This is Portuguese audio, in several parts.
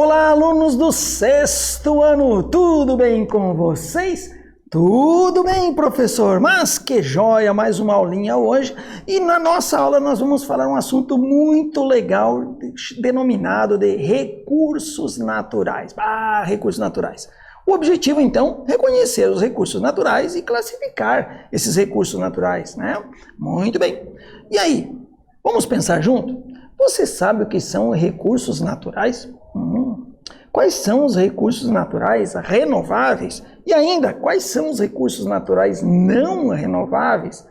Olá, alunos do sexto ano, tudo bem com vocês? Tudo bem, professor, mas que joia, mais uma aulinha hoje. E na nossa aula nós vamos falar um assunto muito legal, denominado de recursos naturais. Recursos naturais. O objetivo, então, é reconhecer os recursos naturais e classificar esses recursos naturais, né? Muito bem. E aí, vamos pensar junto? Você sabe o que são recursos naturais? Quais são os recursos naturais renováveis? E ainda, quais são os recursos naturais não renováveis?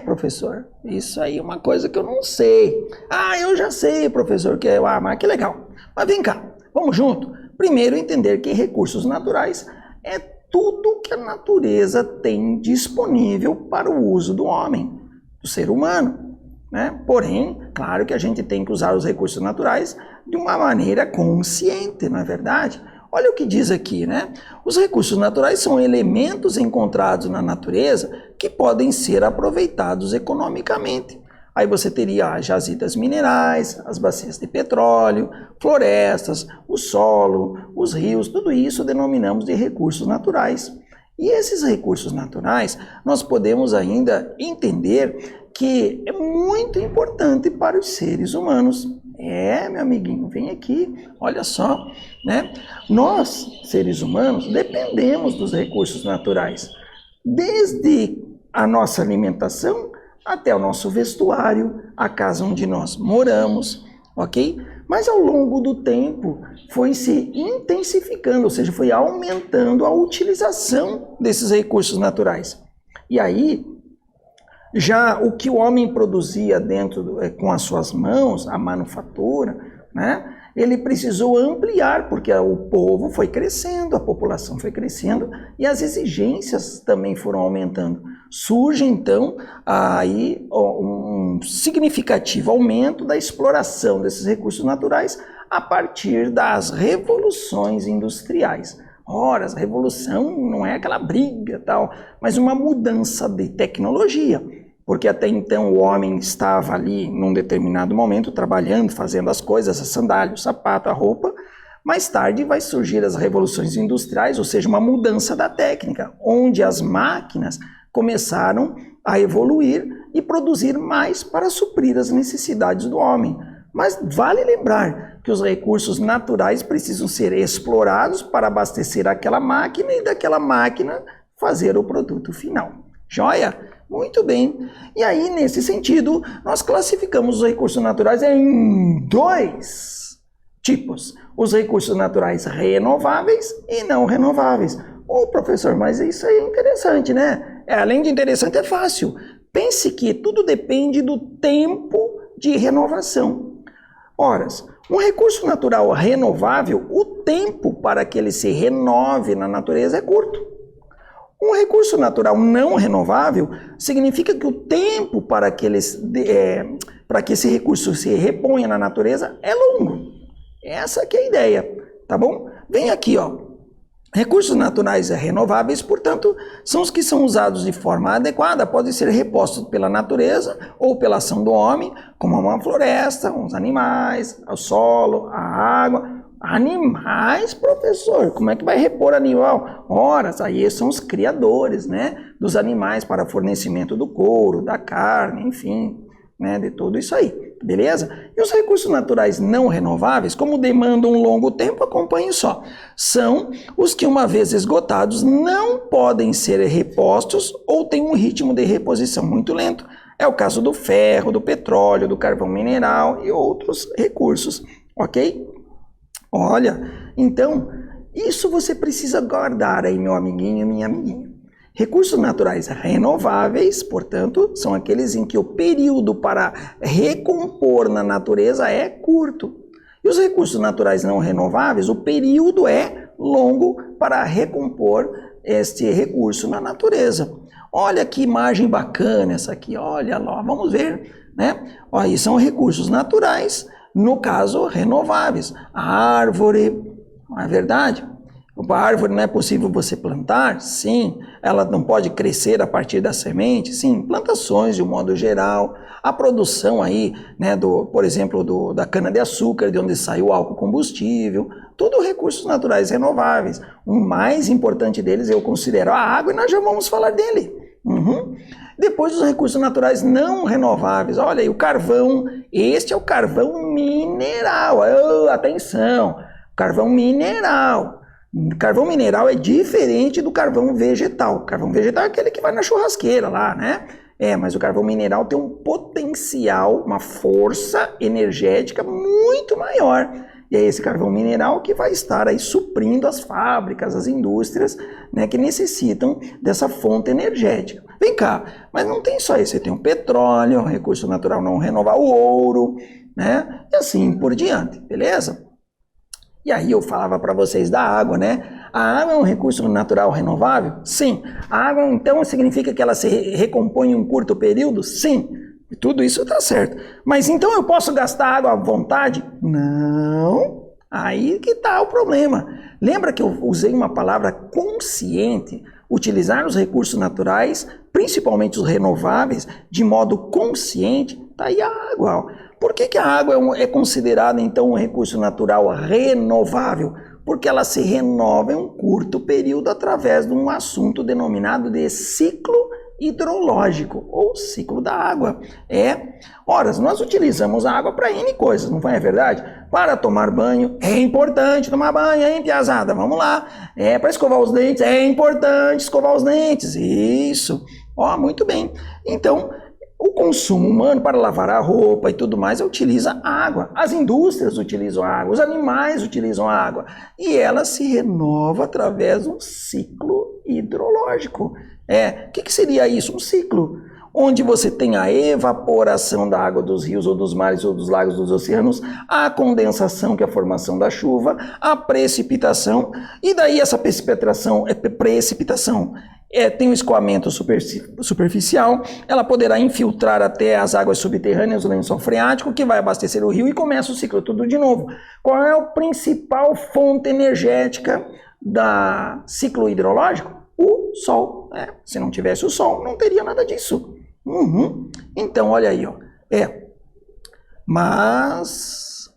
Professor, isso aí é uma coisa que eu não sei. Eu já sei, professor, mas que legal. Mas vem cá, vamos junto? Primeiro, entender que recursos naturais é tudo que a natureza tem disponível para o uso do homem, do ser humano, né? Porém, claro que a gente tem que usar os recursos naturais de uma maneira consciente, não é verdade? Olha o que diz aqui, né? Os recursos naturais são elementos encontrados na natureza que podem ser aproveitados economicamente. Aí você teria as jazidas minerais, as bacias de petróleo, florestas, o solo, os rios, tudo isso denominamos de recursos naturais. E esses recursos naturais, nós podemos ainda entender que é muito importante para os seres humanos. Meu amiguinho, vem aqui, olha só, né? Nós, seres humanos, dependemos dos recursos naturais, desde a nossa alimentação até o nosso vestuário, a casa onde nós moramos, ok? Mas ao longo do tempo foi se intensificando, ou seja, foi aumentando a utilização desses recursos naturais. E aí, já o que o homem produzia com as suas mãos, a manufatura, né? Ele precisou ampliar, porque o povo foi crescendo, a população foi crescendo e as exigências também foram aumentando. Surge então aí um significativo aumento da exploração desses recursos naturais a partir das revoluções industriais. Ora, a revolução não é aquela briga tal, mas uma mudança de tecnologia. Porque até então o homem estava ali num determinado momento trabalhando, fazendo as coisas, a sandália, o sapato, a roupa. Mais tarde vai surgir as revoluções industriais, ou seja, uma mudança da técnica, onde as máquinas começaram a evoluir e produzir mais para suprir as necessidades do homem. Mas vale lembrar que os recursos naturais precisam ser explorados para abastecer aquela máquina e daquela máquina fazer o produto final. Joia? Muito bem. E aí, nesse sentido, nós classificamos os recursos naturais em dois tipos. Os recursos naturais renováveis e não renováveis. Professor, mas isso aí é interessante, né? Além de interessante, é fácil. Pense que tudo depende do tempo de renovação. Ora, um recurso natural renovável, o tempo para que ele se renove na natureza é curto. Um recurso natural não renovável significa que o tempo para que esse recurso se reponha na natureza é longo. Essa que é a ideia, tá bom? Vem aqui, ó. Recursos naturais renováveis, portanto, são os que são usados de forma adequada, podem ser repostos pela natureza ou pela ação do homem, como uma floresta, os animais, o solo, a água. Animais, professor? Como é que vai repor animal? Ora, aí são os criadores, né, dos animais para fornecimento do couro, da carne, enfim, né, de tudo isso aí, beleza? E os recursos naturais não renováveis, como demandam um longo tempo, acompanhe só, são os que uma vez esgotados não podem ser repostos ou têm um ritmo de reposição muito lento. É o caso do ferro, do petróleo, do carvão mineral e outros recursos, ok? Olha, então, isso você precisa guardar aí, meu amiguinho e minha amiguinha. Recursos naturais renováveis, portanto, são aqueles em que o período para recompor na natureza é curto. E os recursos naturais não renováveis, o período é longo para recompor este recurso na natureza. Olha que imagem bacana essa aqui, olha lá, vamos ver, né? Aí são recursos naturais, no caso, renováveis. A árvore, não é verdade? A árvore não é possível você plantar? Sim. Ela não pode crescer a partir da semente? Sim. Plantações de um modo geral. A produção aí, né, por exemplo, da cana-de-açúcar, de onde sai o álcool combustível, tudo recursos naturais renováveis. O mais importante deles eu considero a água e nós já vamos falar dele. Depois os recursos naturais não renováveis, olha aí o carvão, este é o carvão mineral, atenção, carvão mineral. Carvão mineral é diferente do carvão vegetal. O carvão vegetal é aquele que vai na churrasqueira lá, né? Mas o carvão mineral tem um potencial, uma força energética muito maior. E é esse carvão mineral que vai estar aí suprindo as fábricas, as indústrias, né, que necessitam dessa fonte energética. Vem cá, mas não tem só isso, você tem o petróleo, o recurso natural não renovável, o ouro, né? E assim por diante, beleza? E aí eu falava para vocês da água, né? A água é um recurso natural renovável? Sim. A água, então, significa que ela se recompõe em um curto período? Sim. E tudo isso está certo. Mas então eu posso gastar água à vontade? Não. Aí que está o problema. Lembra que eu usei uma palavra consciente? Utilizar os recursos naturais, principalmente os renováveis, de modo consciente, está aí a água, ó. Por que a água é considerada, então, um recurso natural renovável? Porque ela se renova em um curto período através de um assunto denominado de ciclo hidrológico, ou ciclo da água. Ora, nós utilizamos a água para N coisas, não é verdade? Para tomar banho, é importante tomar banho, hein, piazada? Vamos lá. Para escovar os dentes, é importante escovar os dentes. Isso. Muito bem. Então, o consumo humano para lavar a roupa e tudo mais utiliza água. As indústrias utilizam água, os animais utilizam água. E ela se renova através de um ciclo hidrológico. O que seria isso? Um ciclo onde você tem a evaporação da água dos rios ou dos mares ou dos lagos, dos oceanos, a condensação, que é a formação da chuva, a precipitação, e daí essa precipitação tem um escoamento superficial, ela poderá infiltrar até as águas subterrâneas, o lençol freático, que vai abastecer o rio e começa o ciclo tudo de novo. Qual é a principal fonte energética do ciclo hidrológico? O sol. Se não tivesse o sol, não teria nada disso. Então, olha aí, ó. Mas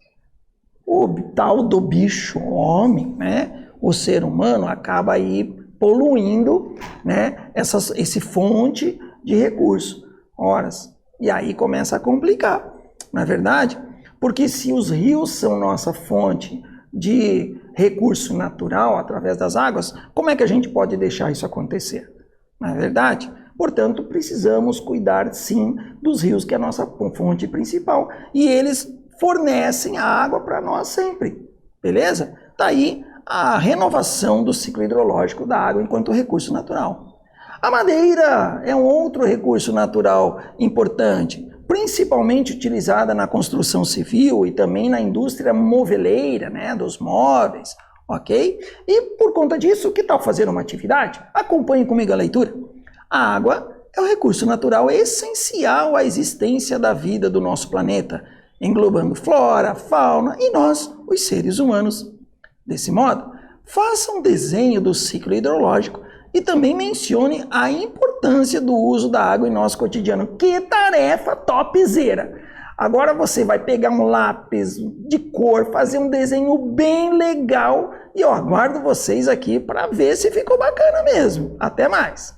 o tal do bicho homem, né? O ser humano acaba aí poluindo, né, esse fonte de recurso. E aí começa a complicar, não é verdade? Porque se os rios são nossa fonte de recurso natural através das águas, como é que a gente pode deixar isso acontecer? Não é verdade? Portanto, precisamos cuidar sim dos rios, que é a nossa fonte principal. E eles fornecem a água para nós sempre. Beleza? Tá aí a renovação do ciclo hidrológico da água enquanto recurso natural. A madeira é um outro recurso natural importante, principalmente utilizada na construção civil e também na indústria moveleira, né, dos móveis, ok? E por conta disso, que tal fazer uma atividade? Acompanhe comigo a leitura. A água é o recurso natural essencial à existência da vida do nosso planeta, englobando flora, fauna e nós, os seres humanos. Desse modo, faça um desenho do ciclo hidrológico e também mencione a importância do uso da água em nosso cotidiano. Que tarefa topzera! Agora você vai pegar um lápis de cor, fazer um desenho bem legal e aguardo vocês aqui para ver se ficou bacana mesmo. Até mais!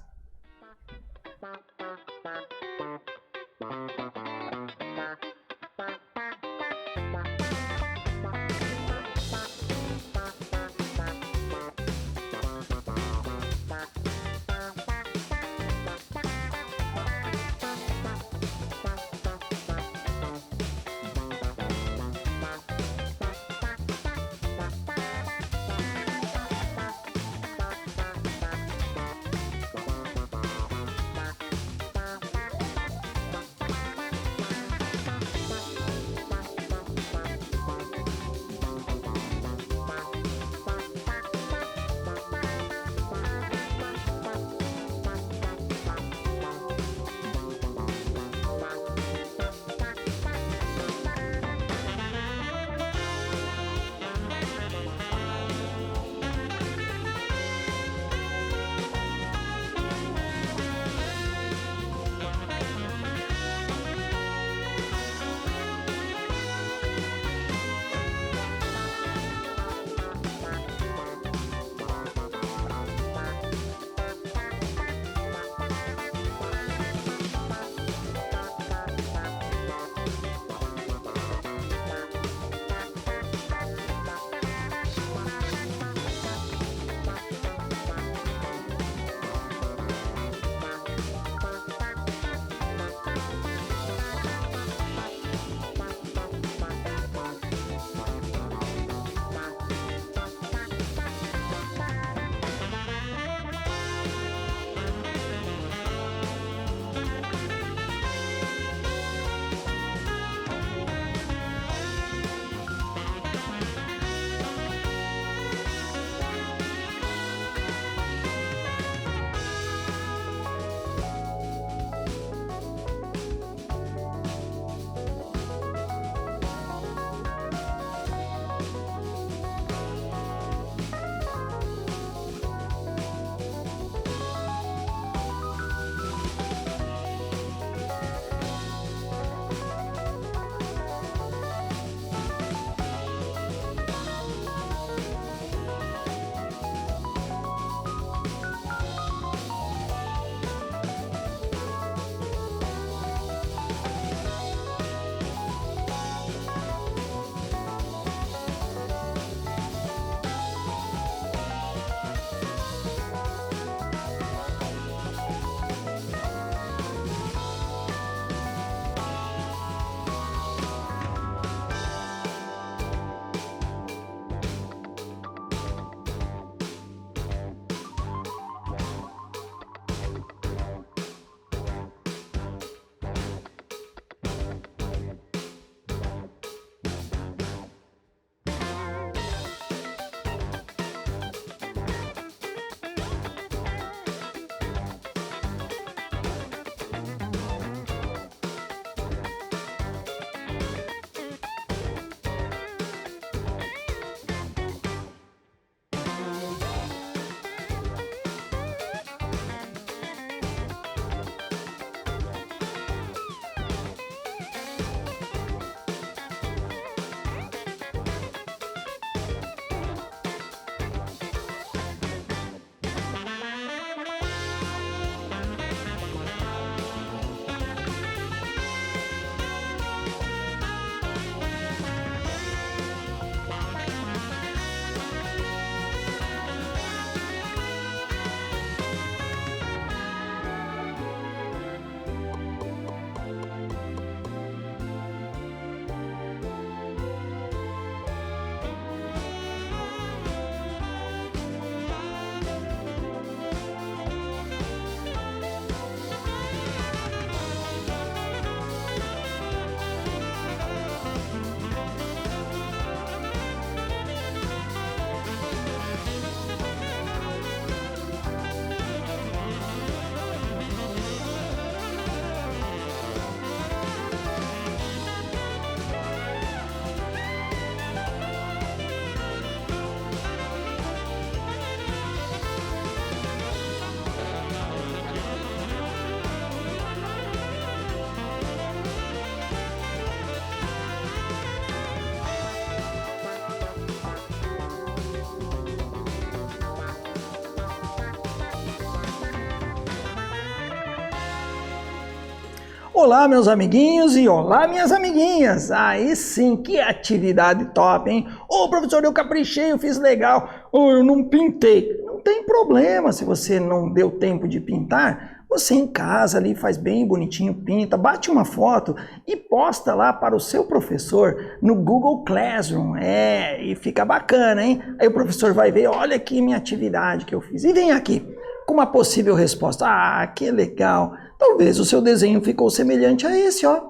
Olá, meus amiguinhos e olá, minhas amiguinhas. Aí sim, que atividade top, hein? Ô, professor, eu caprichei, eu fiz legal. Ô, eu não pintei. Não tem problema se você não deu tempo de pintar. Você em casa ali faz bem bonitinho, pinta, bate uma foto e posta lá para o seu professor no Google Classroom. E fica bacana, hein? Aí o professor vai ver, olha aqui minha atividade que eu fiz. E vem aqui com uma possível resposta. Ah, que legal. Talvez o seu desenho ficou semelhante a esse, ó.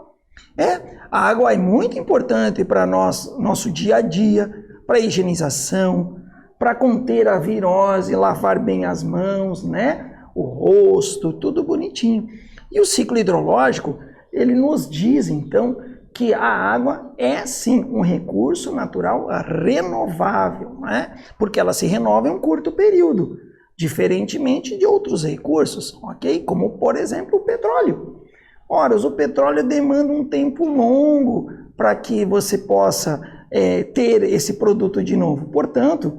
A água é muito importante para nosso dia a dia, para a higienização, para conter a virose, lavar bem as mãos, né? O rosto, tudo bonitinho. E o ciclo hidrológico, ele nos diz, então, que a água é, sim, um recurso natural renovável, né? Porque ela se renova em um curto período, diferentemente de outros recursos, ok? Como, por exemplo, o petróleo. Ora, o petróleo demanda um tempo longo para que você possa ter esse produto de novo. Portanto,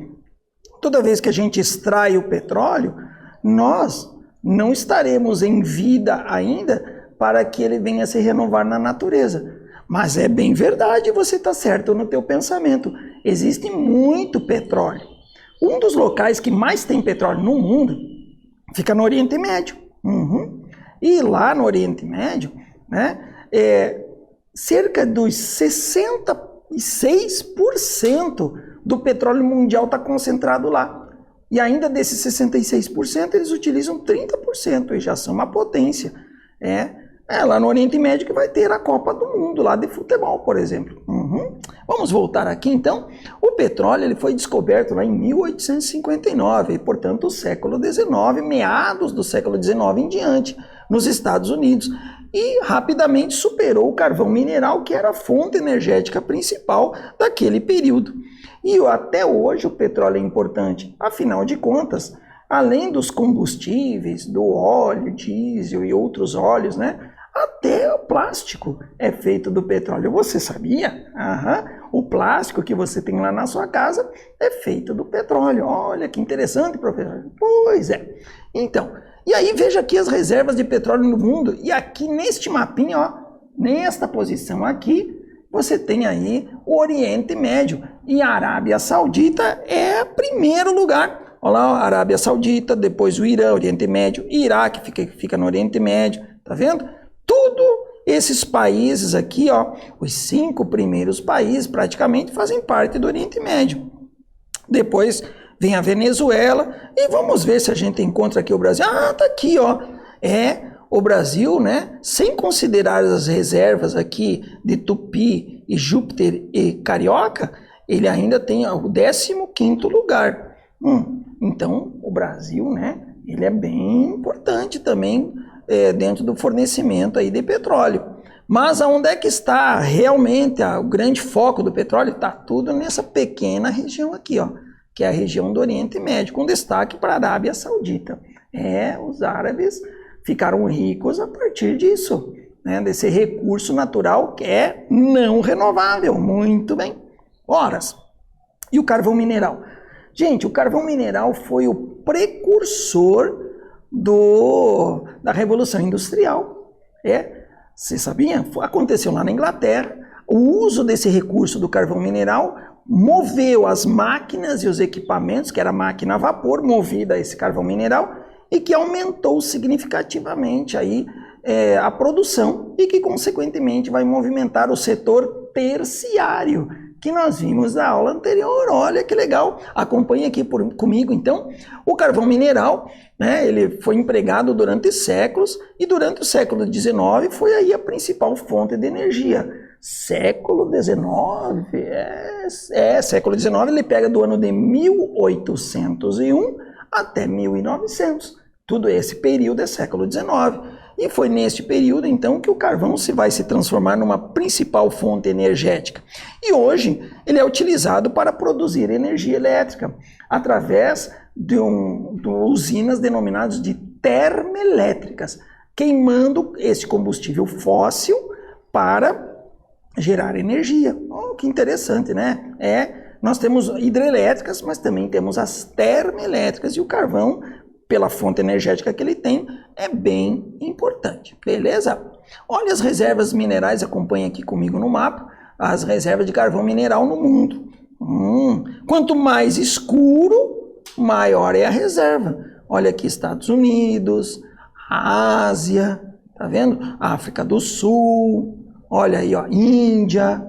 toda vez que a gente extrai o petróleo, nós não estaremos em vida ainda para que ele venha se renovar na natureza. Mas é bem verdade, você está certo no teu pensamento. Existe muito petróleo. Um dos locais que mais tem petróleo no mundo fica no Oriente Médio. E lá no Oriente Médio, né, cerca dos 66% do petróleo mundial está concentrado lá. E ainda desses 66%, eles utilizam 30% e já são uma potência. Lá no Oriente Médio que vai ter a Copa do Mundo lá de futebol, por exemplo. Vamos voltar aqui então. O petróleo ele foi descoberto lá em 1859, e portanto o século XIX, meados do século XIX em diante, nos Estados Unidos. E rapidamente superou o carvão mineral, que era a fonte energética principal daquele período. E até hoje o petróleo é importante, afinal de contas, além dos combustíveis, do óleo, diesel e outros óleos, né? Até o plástico é feito do petróleo. Você sabia? O plástico que você tem lá na sua casa é feito do petróleo. Olha que interessante, professor. Pois é. Então, e aí veja aqui as reservas de petróleo no mundo. E aqui neste mapinha, ó, nesta posição aqui, você tem aí o Oriente Médio. E a Arábia Saudita é primeiro lugar. Olha lá, a Arábia Saudita, depois o Irã, Oriente Médio, Iraque fica no Oriente Médio, tá vendo? Tudo esses países aqui, ó, os 5 primeiros países praticamente fazem parte do Oriente Médio. Depois vem a Venezuela e vamos ver se a gente encontra aqui o Brasil. Ah, tá aqui, ó. O Brasil, né, sem considerar as reservas aqui de Tupi e Júpiter e Carioca, ele ainda tem o 15º lugar. Então, o Brasil, né, ele é bem importante também dentro do fornecimento aí de petróleo. Mas aonde é que está realmente o grande foco do petróleo? Está tudo nessa pequena região aqui, ó, que é a região do Oriente Médio, com destaque para a Arábia Saudita. Os árabes ficaram ricos a partir disso, né, desse recurso natural que é não renovável. Muito bem. Horas. E o carvão mineral? Gente, o carvão mineral foi o precursor da Revolução Industrial. Você sabia? Aconteceu lá na Inglaterra. O uso desse recurso do carvão mineral moveu as máquinas e os equipamentos, que era a máquina a vapor movida a esse carvão mineral, e que aumentou significativamente aí, a produção e que, consequentemente, vai movimentar o setor terciário, que nós vimos na aula anterior. Olha que legal, acompanhe aqui comigo então. O carvão mineral, né, ele foi empregado durante séculos e durante o século XIX foi aí a principal fonte de energia. Século XIX, século XIX ele pega do ano de 1801 até 1900. Tudo esse período é século XIX. E foi neste período, então, que o carvão vai se transformar numa principal fonte energética. E hoje, ele é utilizado para produzir energia elétrica, através de usinas denominadas de termoelétricas, queimando esse combustível fóssil para gerar energia. Que interessante, né? Nós temos hidrelétricas, mas também temos as termoelétricas, e o carvão pela fonte energética que ele tem, é bem importante, beleza? Olha as reservas minerais, acompanha aqui comigo no mapa, as reservas de carvão mineral no mundo. Quanto mais escuro, maior é a reserva. Olha aqui Estados Unidos, Ásia, tá vendo? África do Sul, olha aí, ó, Índia,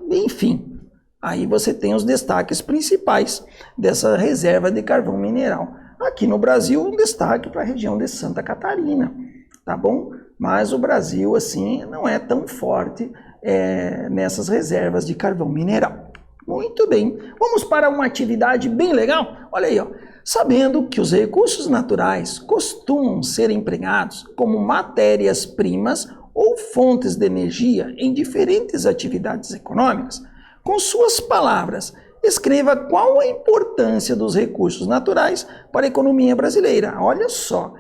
enfim. Aí você tem os destaques principais dessa reserva de carvão mineral. Aqui no Brasil, um destaque para a região de Santa Catarina, tá bom? Mas o Brasil, assim, não é tão forte nessas reservas de carvão mineral. Muito bem, vamos para uma atividade bem legal? Olha aí, ó. Sabendo que os recursos naturais costumam ser empregados como matérias-primas ou fontes de energia em diferentes atividades econômicas, com suas palavras, escreva qual a importância dos recursos naturais para a economia brasileira. Olha só,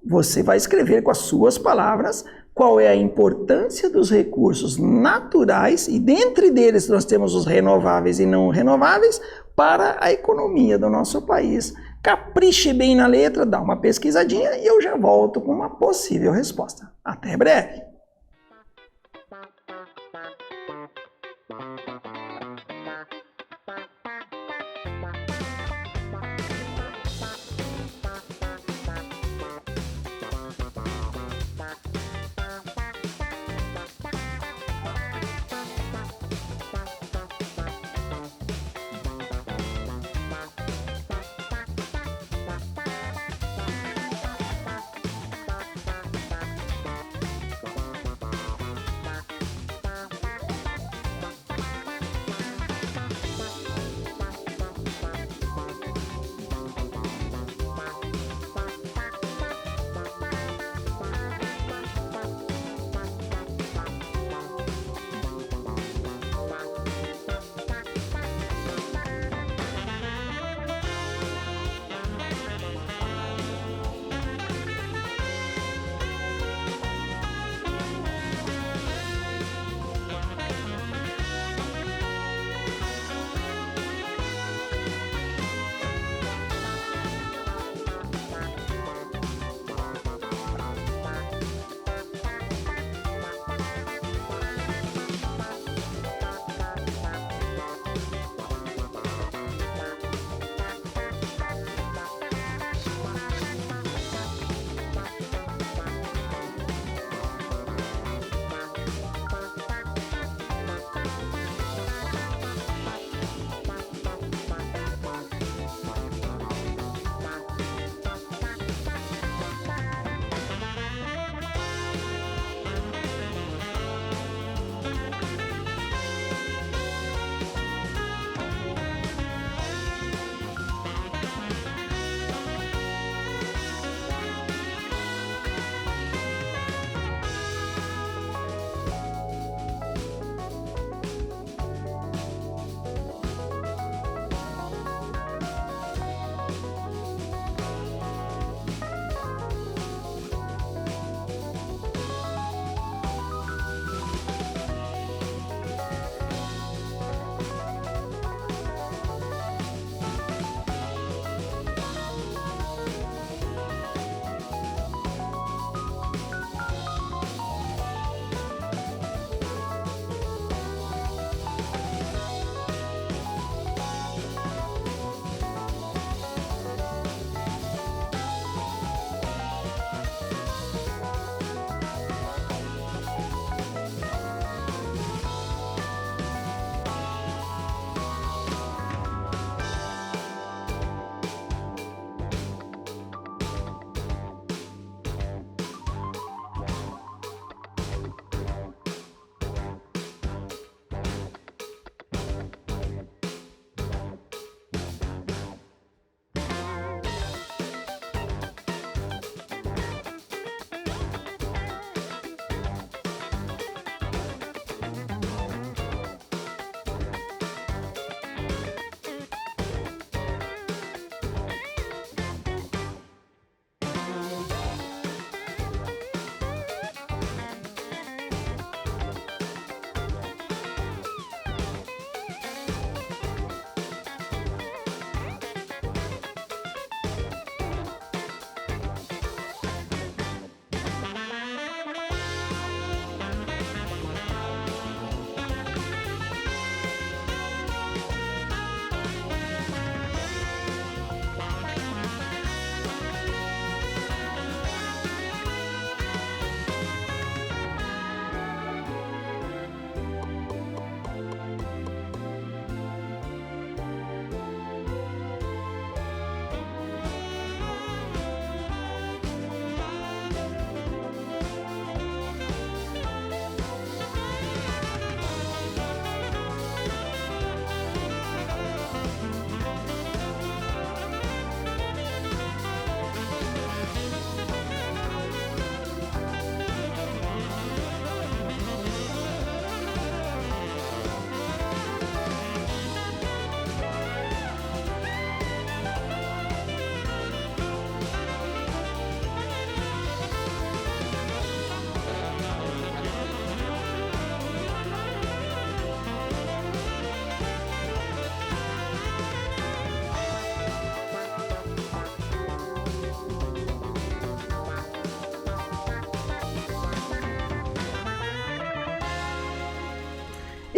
você vai escrever com as suas palavras qual é a importância dos recursos naturais, e dentre deles nós temos os renováveis e não renováveis, para a economia do nosso país. Capriche bem na letra, dá uma pesquisadinha e eu já volto com uma possível resposta. Até breve!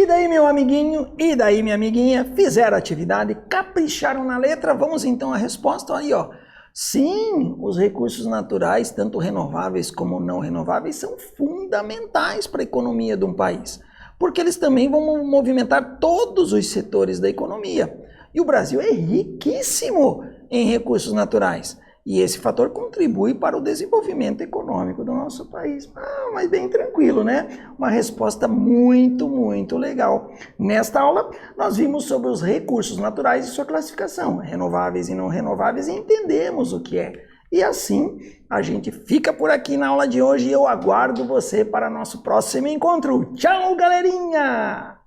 E daí, meu amiguinho, e daí, minha amiguinha, fizeram a atividade, capricharam na letra, vamos então à resposta, aí ó. Sim, os recursos naturais, tanto renováveis como não renováveis, são fundamentais para a economia de um país, porque eles também vão movimentar todos os setores da economia. E o Brasil é riquíssimo em recursos naturais. E esse fator contribui para o desenvolvimento econômico do nosso país. Mas bem tranquilo, né? Uma resposta muito, muito legal. Nesta aula, nós vimos sobre os recursos naturais e sua classificação, renováveis e não renováveis, e entendemos o que é. E assim, a gente fica por aqui na aula de hoje e eu aguardo você para nosso próximo encontro. Tchau, galerinha!